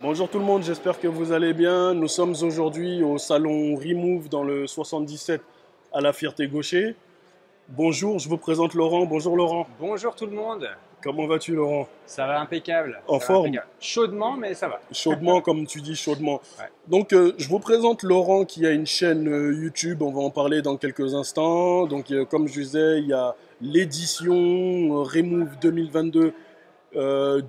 Bonjour tout le monde, j'espère que vous allez bien. Nous sommes aujourd'hui au salon Remove dans le 77 à la Ferté-Gaucher. Bonjour, je vous présente Laurent. Bonjour Laurent. Bonjour tout le monde, Comment vas-tu Laurent? ça va impeccable, En forme? Chaudement, mais ça va. Chaudement comme tu dis, chaudement. Ouais. Donc je vous présente Laurent qui a une chaîne YouTube, on va en parler dans quelques instants. Donc comme je disais, il y a l'édition Remove 2022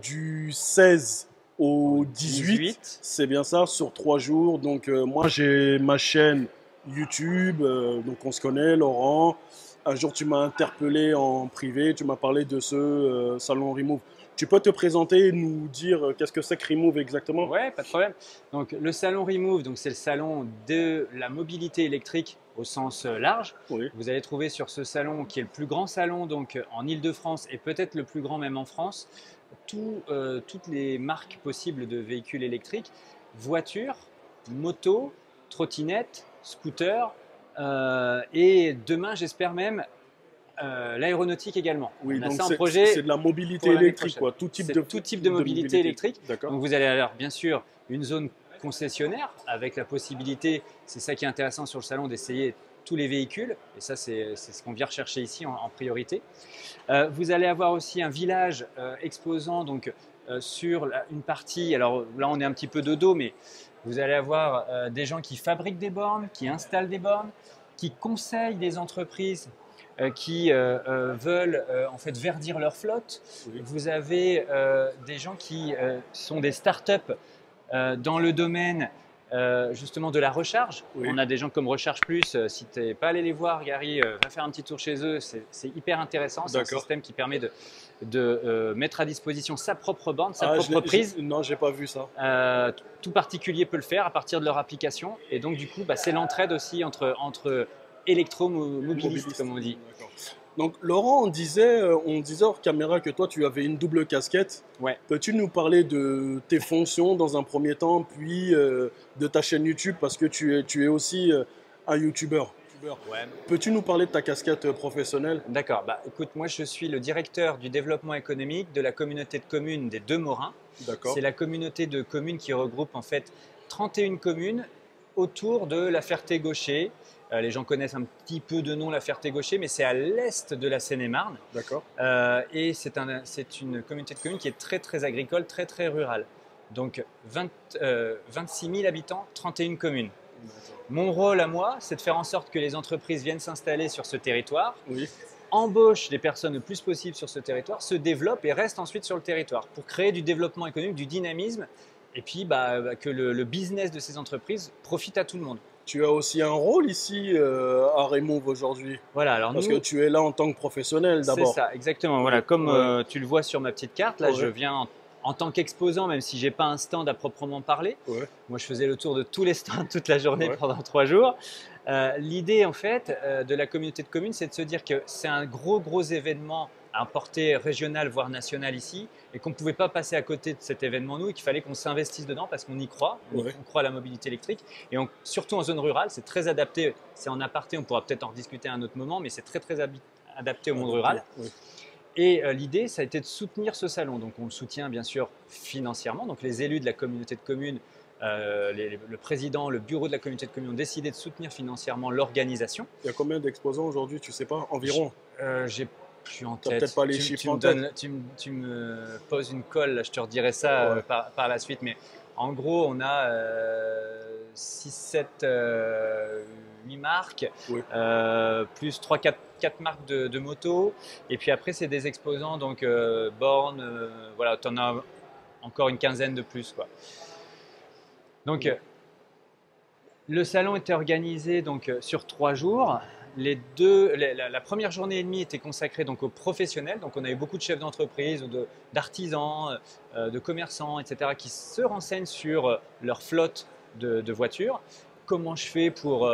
du 16 au 18, 18. c'est bien ça, sur 3 jours. Donc moi j'ai ma chaîne YouTube, donc on se connaît, Laurent. Un jour tu m'as interpellé en privé, tu m'as parlé de ce salon Remove. Tu peux te présenter et nous dire qu'est-ce que c'est que Remove exactement? Ouais, pas de problème. Donc le salon Remove, donc c'est le salon de la mobilité électrique au sens large. Oui, Vous allez trouver sur ce salon qui est le plus grand salon donc en Île-de-France et peut-être le plus grand même en France, toutes les marques possibles de véhicules électriques, voitures, motos, trottinettes, scooters et demain j'espère même l'aéronautique également. oui, On a donc ça en c'est projet de la mobilité pour l'année électrique, prochaine. quoi, tout type C'est tout type de mobilité électrique. D'accord. Donc vous allez avoir bien sûr une zone concessionnaire avec la possibilité, c'est ça qui est intéressant sur le salon, d'essayer tous les véhicules. Et ça, c'est ce qu'on vient rechercher ici en priorité. Vous allez avoir aussi un village exposant donc, sur une partie, alors là on est un petit peu de dos, mais vous allez avoir des gens qui fabriquent des bornes, qui installent des bornes, qui conseillent des entreprises qui veulent en fait verdir leur flotte. Oui. Vous avez des gens qui sont des startups dans le domaine justement de la recharge. Oui. On a des gens comme Recharge Plus. Si tu n'es pas allé les voir, Gary, va faire un petit tour chez eux. C'est hyper intéressant. C'est un système qui permet de mettre à disposition sa propre borne, sa propre prise. Non, j'ai pas vu ça. Tout particulier peut le faire à partir de leur application. Et donc, du coup, c'est l'entraide aussi entre électromobilistes, comme on dit. Donc Laurent, on disait hors caméra que toi tu avais une double casquette. Ouais. Peux-tu nous parler de tes fonctions dans un premier temps, puis de ta chaîne YouTube parce que tu es aussi un YouTuber. Ouais. Peux-tu nous parler de ta casquette professionnelle? D'accord. Écoute, moi je suis le directeur du développement économique de la communauté de communes des Deux Morins. D'accord. C'est la communauté de communes qui regroupe en fait 31 communes autour de la Ferté-Gaucher. Les gens connaissent un petit peu de nom la Ferté-Gaucher, mais c'est à l'est de la Seine-et-Marne. D'accord. Et c'est une communauté de communes qui est très très agricole, très très rurale. Donc 26 000 habitants, 31 communes. Mon rôle à moi, c'est de faire en sorte que les entreprises viennent s'installer sur ce territoire, Oui. embauchent des personnes le plus possible sur ce territoire, se développent et restent ensuite sur le territoire pour créer du développement économique, du dynamisme et puis que le business de ces entreprises profite à tout le monde. Tu as aussi un rôle ici à Remove aujourd'hui. Voilà, alors Parce nous, que tu es là en tant que professionnel d'abord. c'est ça, exactement. Voilà, comme tu le vois sur ma petite carte, là, Ouais. je viens en tant qu'exposant, même si j'ai pas un stand à proprement parler. Ouais. Moi, je faisais le tour de tous les stands toute la journée Ouais. pendant 3 jours. L'idée, en fait, de la communauté de communes, c'est de se dire que c'est un gros événement à portée régionale, voire nationale ici, et qu'on ne pouvait pas passer à côté de cet événement, nous, et qu'il fallait qu'on s'investisse dedans parce qu'on y croit, Ouais. on croit à la mobilité électrique, et surtout en zone rurale, c'est très adapté, c'est en aparté, on pourra peut-être en rediscuter à un autre moment, mais c'est très adapté au monde rural. Oui. Et l'idée, ça a été de soutenir ce salon. Donc, on le soutient bien sûr financièrement. Donc, les élus de la communauté de communes, le président, le bureau de la communauté de communes ont décidé de soutenir financièrement l'organisation. Il y a combien d'exposants aujourd'hui, tu sais pas, environ? J'ai plus en T'as tête. peut-être pas les chiffres en tête. Tu me poses une colle, là, je te redirai ça Ouais. par la suite. Mais en gros, on a 6, 7, 8 marques, Oui. plus 3, 4 marques de motos. Et puis après, c'est des exposants, donc bornes, voilà, tu en as encore une quinzaine de plus, quoi. Donc, Oui. le salon était organisé donc, sur 3 jours. La première journée et demie était consacrée donc, aux professionnels. Donc, on avait beaucoup de chefs d'entreprise, d'artisans, de commerçants, etc., qui se renseignent sur leur flotte de voitures. Comment je fais pour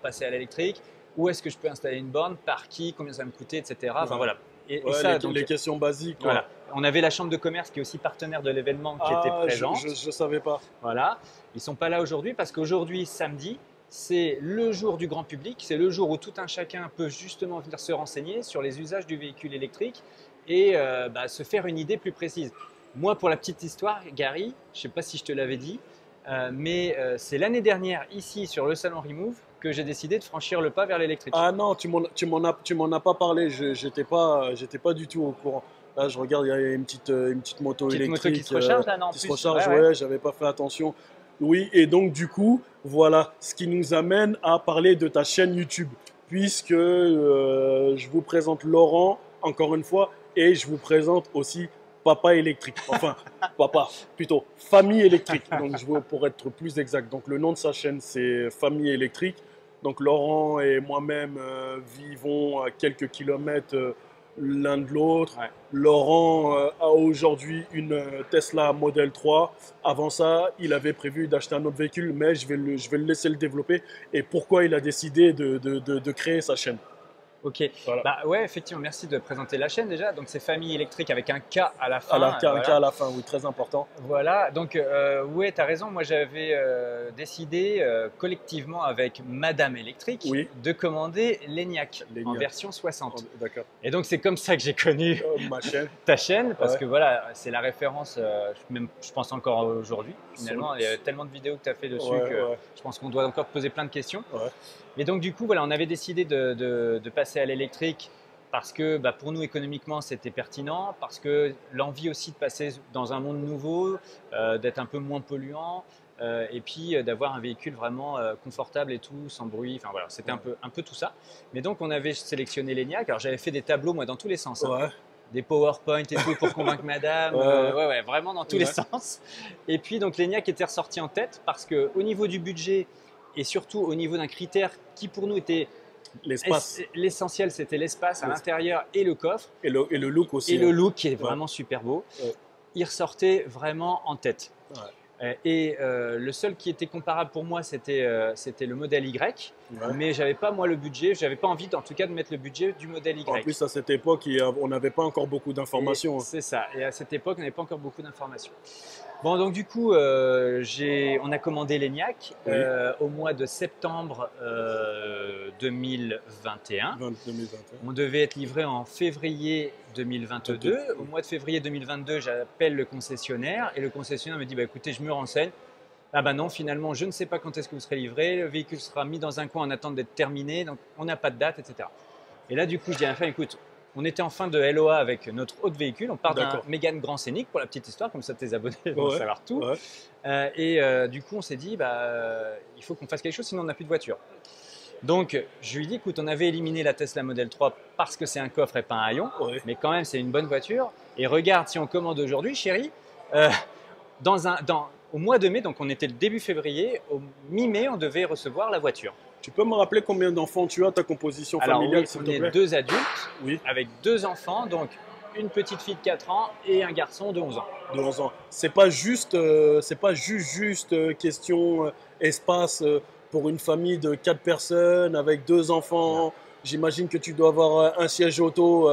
passer à l'électrique? Où est-ce que je peux installer une borne? Par qui? Combien ça va me coûter? Etc. Enfin, voilà. Et Ouais, ça, les questions basiques. Quoi. Voilà. On avait la chambre de commerce qui est aussi partenaire de l'événement qui était présente. Je savais pas. Voilà. Ils ne sont pas là aujourd'hui parce qu'aujourd'hui, samedi, c'est le jour du grand public. C'est le jour où tout un chacun peut justement venir se renseigner sur les usages du véhicule électrique et se faire une idée plus précise. Moi, pour la petite histoire, Gary, je ne sais pas si je te l'avais dit, mais c'est l'année dernière, ici, sur le salon Remove, que j'ai décidé de franchir le pas vers l'électrique. Ah non, tu m'en as pas parlé, j'étais pas du tout au courant. Là, je regarde, il y a une petite moto Petite moto qui électrique se recharge là, non, en qui se plus. recharge, Ouais, ouais. ouais, j'avais pas fait attention. Oui, et donc du coup, voilà, ce qui nous amène à parler de ta chaîne YouTube, puisque je vous présente Laurent, encore une fois, et je vous présente aussi Papa électrique. Enfin, papa, plutôt Famille électrique. Donc, pour être plus exact. Donc, le nom de sa chaîne, c'est Famille électrique. Donc, Laurent et moi-même vivons à quelques kilomètres l'un de l'autre. Ouais. Laurent a aujourd'hui une Tesla Model 3. Avant ça, il avait prévu d'acheter un autre véhicule, mais je vais le laisser le développer. Et pourquoi il a décidé de créer sa chaîne. Ok, Voilà. bah ouais, effectivement, merci de présenter la chaîne déjà. Donc c'est Famille électrique avec un K à la fin. Un Voilà. K à la fin, oui, très important. Voilà, donc ouais, tu as raison. Moi, j'avais décidé collectivement avec Madame Électrique Oui. de commander l'ENIAC en L'ENIAC. version 60. D'accord. Et donc, c'est comme ça que j'ai connu Ma chaîne. ta chaîne, parce Ouais. que voilà, c'est la référence, même, je pense encore aujourd'hui. Finalement, Sur- il y a tellement de vidéos que tu as fait dessus Ouais, que ouais, je pense qu'on doit encore te poser plein de questions. ouais. Mais donc, du coup, voilà, on avait décidé de passer à l'électrique parce que bah, pour nous, économiquement, c'était pertinent, parce que l'envie aussi de passer dans un monde nouveau, d'être un peu moins polluant, et puis d'avoir un véhicule vraiment confortable et tout, sans bruit. Enfin voilà, c'était un peu tout ça. Mais donc, on avait sélectionné l'ENIAC. Alors, j'avais fait des tableaux, moi, dans tous les sens. Hein. Ouais. Des PowerPoint et tout pour convaincre madame. Ouais, vraiment dans tous les sens. Et puis, donc, l'ENIAC était ressorti en tête parce qu'au niveau du budget et surtout au niveau d'un critère qui pour nous était L'espace l'essentiel, c'était l'espace à l'intérieur et le coffre. et le look aussi. Et le hein. look qui est vraiment super beau. Ouais. Il ressortait vraiment en tête. Ouais. Et le seul qui était comparable pour moi, c'était le modèle Y. Ouais. Mais j'avais pas moi le budget, j'avais pas envie en tout cas de mettre le budget du modèle Y. En plus, à cette époque, on n'avait pas encore beaucoup d'informations. C'est ça. Et à cette époque, on n'avait pas encore beaucoup d'informations. Bon, donc du coup, on a commandé l'ENIAC Oui. au mois de septembre 2021. 2021. On devait être livré en février 2022. Au mois de février 2022, j'appelle le concessionnaire et le concessionnaire me dit bah, écoutez, je me renseigne. Ah bah non, finalement, je ne sais pas quand est-ce que vous serez livré. Le véhicule sera mis dans un coin en attente d'être terminé, donc on n'a pas de date, etc. Et là, du coup, je dis à la fin écoute, on était en fin de LOA avec notre autre véhicule. On part d'un Mégane Grand Scénic pour la petite histoire, comme ça tes abonnés vont savoir tout. Ouais. Du coup, on s'est dit il faut qu'on fasse quelque chose, sinon on n'a plus de voiture. Donc, je lui dis écoute, on avait éliminé la Tesla Model 3 parce que c'est un coffre et pas un haillon, mais quand même, c'est une bonne voiture. Et regarde, si on commande aujourd'hui, chérie, au mois de mai, donc on était le début février, au mi-mai, on devait recevoir la voiture. Tu peux me rappeler combien d'enfants tu as, ta composition familiale, s'il te plaît? On est 2 adultes avec 2 enfants, donc une petite fille de 4 ans et un garçon de 11 ans. De 11 ans. C'est pas juste question espace pour une famille de 4 personnes avec 2 enfants. J'imagine que tu dois avoir un siège auto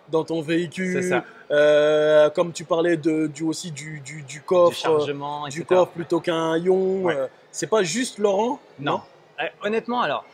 dans ton véhicule. C'est ça. Comme tu parlais aussi du coffre, du chargement, du coffre plutôt qu'un haillon. Ouais. C'est pas juste Laurent? Non. Honnêtement, alors,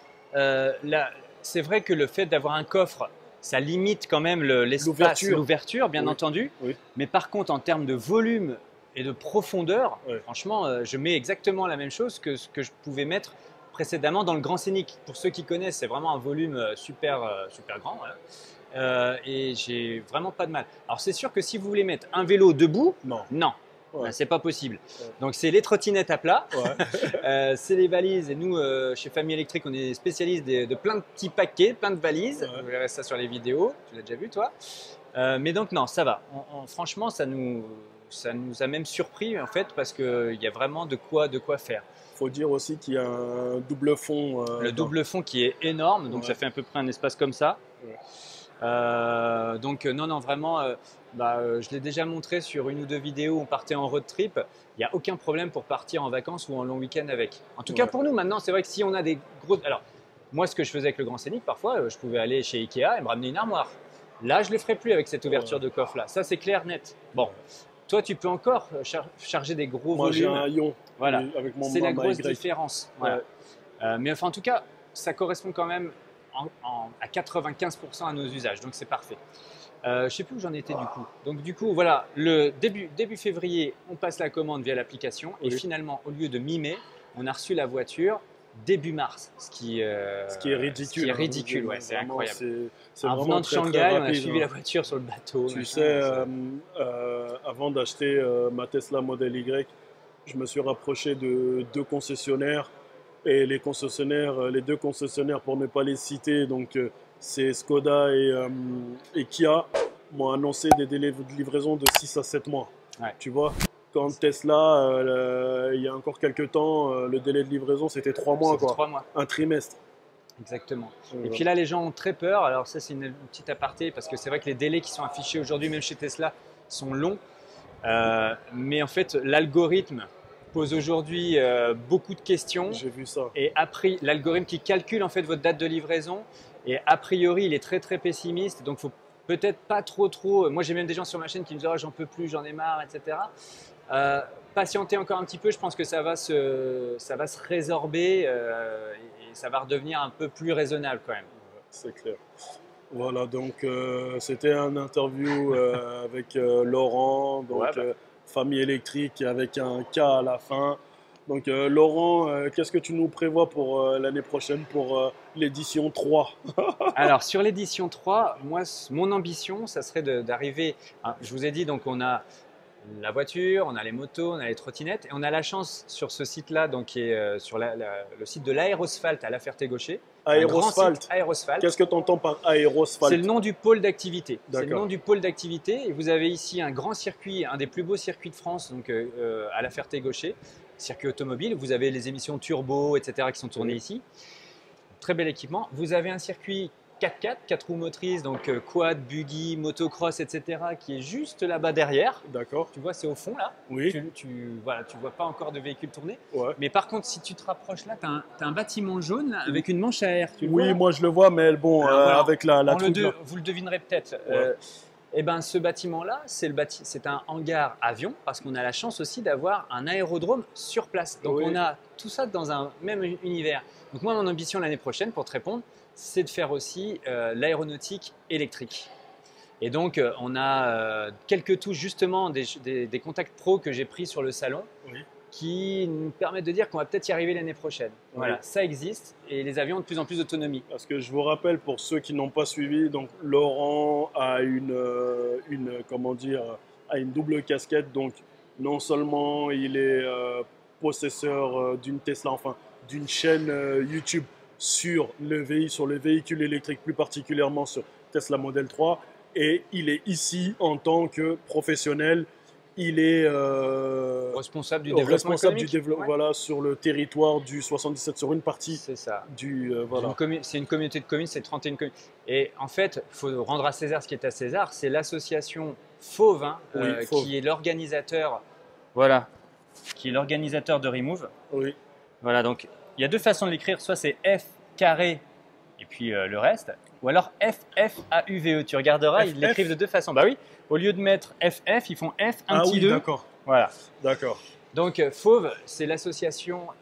c'est vrai que le fait d'avoir un coffre, ça limite quand même l'espace, l'ouverture, bien entendu. Oui. Mais par contre, en termes de volume et de profondeur, franchement, je mets exactement la même chose que ce que je pouvais mettre précédemment dans le Grand Scénic. Pour ceux qui connaissent, c'est vraiment un volume super grand. Voilà. Et j'ai vraiment pas de mal. Alors, c'est sûr que si vous voulez mettre un vélo debout, non. Ouais. C'est pas possible. Ouais. Donc c'est les trottinettes à plat, c'est les valises. Et nous, chez Famille Électrique, on est spécialiste de plein de petits paquets, plein de valises. Vous verrez ça sur les vidéos. Tu l'as déjà vu, toi. Mais donc non, ça va. Franchement, ça nous a même surpris en fait parce qu'il y a vraiment de quoi faire. Il faut dire aussi qu'il y a un double fond. Le double fond qui est énorme, donc ça fait à peu près un espace comme ça. Donc non, vraiment, je l'ai déjà montré sur une ou 2 vidéos où on partait en road trip. Il n'y a aucun problème pour partir en vacances ou en long week-end avec. En tout cas pour nous maintenant, c'est vrai que si on a des gros... Alors moi ce que je faisais avec le Grand Scénic, parfois je pouvais aller chez Ikea et me ramener une armoire. Là je ne le ferai plus avec cette ouverture de coffre là. Ça c'est clair, net. Bon, toi tu peux encore charger des gros volumes. Moi j'ai un haillon. Voilà, avec mon c'est la grosse différence. Voilà. Mais enfin en tout cas, ça correspond quand même à 95% à nos usages, donc c'est parfait. Je ne sais plus où j'en étais du coup. Donc du coup, voilà, le début février, on passe la commande via l'application et Oui. finalement, au lieu de mi-mai, on a reçu la voiture début mars, Ce qui est ridicule. Hein. Ouais, c'est Vraiment, incroyable. c'est En vraiment venant de très très Shanghai, on a rapide. suivi Hein. la voiture sur le bateau. Tu sais, Machin, avant d'acheter ma Tesla Model Y, je me suis rapproché de deux concessionnaires. Et les concessionnaires, les deux concessionnaires, pour ne pas les citer, donc c'est Skoda et Kia, m'ont annoncé des délais de livraison de 6 à 7 mois. ouais. Tu vois, quand Tesla, il y a encore quelques temps, le délai de livraison, c'était 3 mois, C'était quoi. 3 mois. Un trimestre. Exactement. Et Voilà. puis là, les gens ont très peur. Alors ça, c'est une petite aparté parce que c'est vrai que les délais qui sont affichés aujourd'hui, même chez Tesla, sont longs. Mais en fait, l'algorithme pose aujourd'hui beaucoup de questions. J'ai vu ça. Et après, l'algorithme qui calcule en fait votre date de livraison, et a priori, il est très très pessimiste. Donc, faut peut-être pas trop. Moi, j'ai même des gens sur ma chaîne qui me disent oh, j'en peux plus, j'en ai marre, etc. Patienter encore un petit peu. Je pense que ça va se résorber et ça va redevenir un peu plus raisonnable quand même. C'est clair. Voilà, donc c'était un interview avec Laurent, donc Ouais, bah. famille électrique avec un K à la fin. Donc Laurent, qu'est-ce que tu nous prévois pour l'année prochaine pour l'édition 3? Alors, sur l'édition 3, moi, mon ambition, ça serait d'arriver. Je vous ai dit, donc, on a la voiture, on a les motos, on a les trottinettes, et on a la chance sur ce site-là, donc qui est sur le site de l'Aérosphalte à La Ferté-Gaucher. Un grand site Aérosphalte. Aérosphalte. Qu'est-ce que tu entends par aérosphalte? C'est le nom du pôle d'activité. C'est le D'accord. nom du pôle d'activité. Et vous avez ici un grand circuit, un des plus beaux circuits de France, donc à La Ferté-Gaucher, circuit automobile. Vous avez les émissions turbo, etc., qui sont tournées Oui. ici. Très bel équipement. Vous avez un circuit 4x4, 4 roues motrices, donc quad, buggy, motocross, etc., qui est juste là-bas derrière. D'accord. Tu vois, c'est au fond là. Oui. Voilà, tu vois pas encore de véhicules tourner. Ouais. Mais par contre, si tu te rapproches là, tu as un bâtiment jaune là, avec une manche à air. Tu le vois, Oui, là moi je le vois, mais bon, Alors, voilà, avec la truc là. vous le devinerez peut-être. Ouais. Eh ben, ce bâtiment-là, c'est un hangar avion parce qu'on a la chance aussi d'avoir un aérodrome sur place. Donc, Oui. on a tout ça dans un même univers. Donc, moi, mon ambition l'année prochaine, pour te répondre, c'est de faire aussi l'aéronautique électrique. Et donc, on a quelques touches, justement, des contacts pro que j'ai pris sur le salon Oui. qui nous permettent de dire qu'on va peut-être y arriver l'année prochaine. Voilà, Oui. ça existe et les avions ont de plus en plus d'autonomie. Parce que je vous rappelle, pour ceux qui n'ont pas suivi, donc Laurent a comment dire, a une double casquette. Donc, non seulement il est possesseur d'une Tesla, enfin d'une chaîne YouTube sur sur le véhicule électrique, plus particulièrement sur Tesla Model 3, et il est ici en tant que professionnel. Il est Responsable du développement responsable du économique. développement, Ouais. voilà, sur le territoire du 77, sur une partie C'est ça. du voilà. C'est une communauté de communes, c'est 31 communes. Et en fait, il faut rendre à César ce qui est à César. C'est l'association Fauve, hein, Oui, Fauve. qui est l'organisateur. Voilà. Qui est l'organisateur de Remove. Oui. Voilà, donc il y a deux façons de l'écrire. Soit c'est F carré et puis le reste. Ou alors FFAUVE. Tu regarderas, ils FF. l'écrivent de deux façons. Bah oui, au lieu de mettre FF, ils font F, un petit 2. D'accord. Voilà. D'accord. Donc Fauve, c'est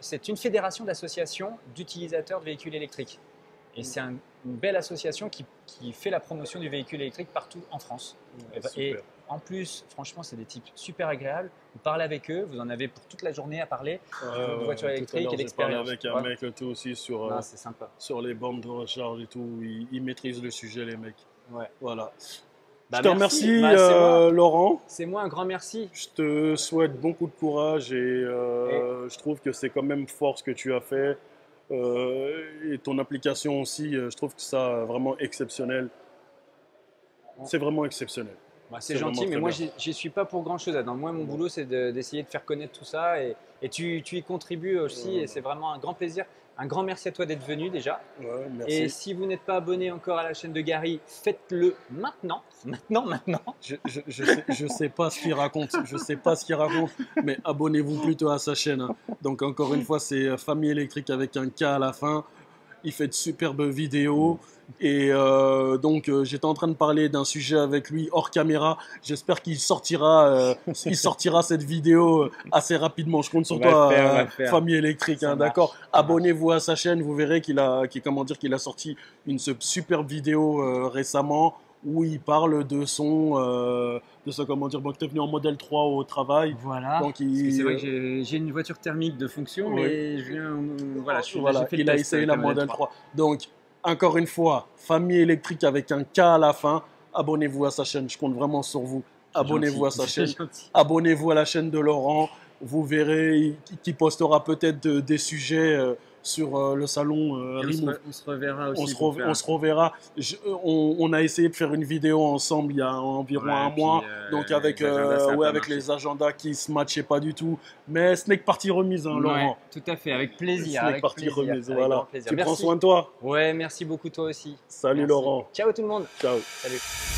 c'est une fédération d'associations d'utilisateurs de véhicules électriques. Et c'est une belle association qui fait la promotion du véhicule électrique partout en France. Et Super. en plus, franchement, c'est des types super agréables. Vous parlez avec eux, vous en avez pour toute la journée à parler de voiture électrique et J'ai parlé d'expérience. avec un mec tout aussi sur, Non, c'est sympa. sur les bandes de recharge et tout. Ils maîtrisent le sujet, les mecs. Ouais. Voilà. Bah, Je te merci. remercie, Bah, c'est moi. Laurent. C'est moi un grand merci. Je te souhaite beaucoup de courage et je trouve que c'est quand même fort ce que tu as fait. Et ton application aussi, je trouve que ça vraiment exceptionnel. C'est vraiment exceptionnel. Bah, c'est C'est gentil, vraiment mais très moi, bien. j'y suis pas pour grand-chose. Moi, mon boulot, c'est d'essayer de faire connaître tout ça. Et tu y contribues aussi. Et c'est vraiment un grand plaisir. Un grand merci à toi d'être venu déjà. Ouais, merci. Et si vous n'êtes pas abonné encore à la chaîne de Gary, faites-le maintenant. Maintenant. Je sais pas ce qu'il raconte. Je sais pas ce qu'il raconte. Mais abonnez-vous plutôt à sa chaîne. Hein. Donc encore une fois, c'est Famille électrique avec un K à la fin. Il fait de superbes vidéos. Et donc, j'étais en train de parler d'un sujet avec lui hors caméra. J'espère qu'il sortira cette vidéo assez rapidement. Je compte sur toi, on va le faire. Famille électrique. Ça Hein, marche, d'accord. ça marche. Abonnez-vous à sa chaîne. Vous verrez qu'il a sorti une superbe vidéo récemment où il parle de son comment dire, bon, tu es venu en modèle 3 au travail. Voilà. Donc, Parce que c'est vrai que j'ai une voiture thermique de fonction, oui. mais voilà, j'ai fait le il a test essayé avec la la modèle modèle 3. 3. Donc, encore une fois, famille électrique avec un K à la fin. Abonnez-vous à sa chaîne, je compte vraiment sur vous. Abonnez-vous à sa chaîne. Abonnez-vous à la chaîne de Laurent. Vous verrez qu'il postera peut-être des sujets sur le salon Remove. On se reverra aussi. On se reverra. On a essayé de faire une vidéo ensemble il y a environ un mois, donc avec, avec les agendas qui ne se matchaient pas du tout. Mais ce n'est que partie remise, hein, Laurent. Tout à fait, avec plaisir. Ce n'est que partie remise, voilà. Plaisir. Tu prends soin de toi. Ouais, merci beaucoup toi aussi. Salut Merci. Laurent. Ciao tout le monde. Ciao. Salut.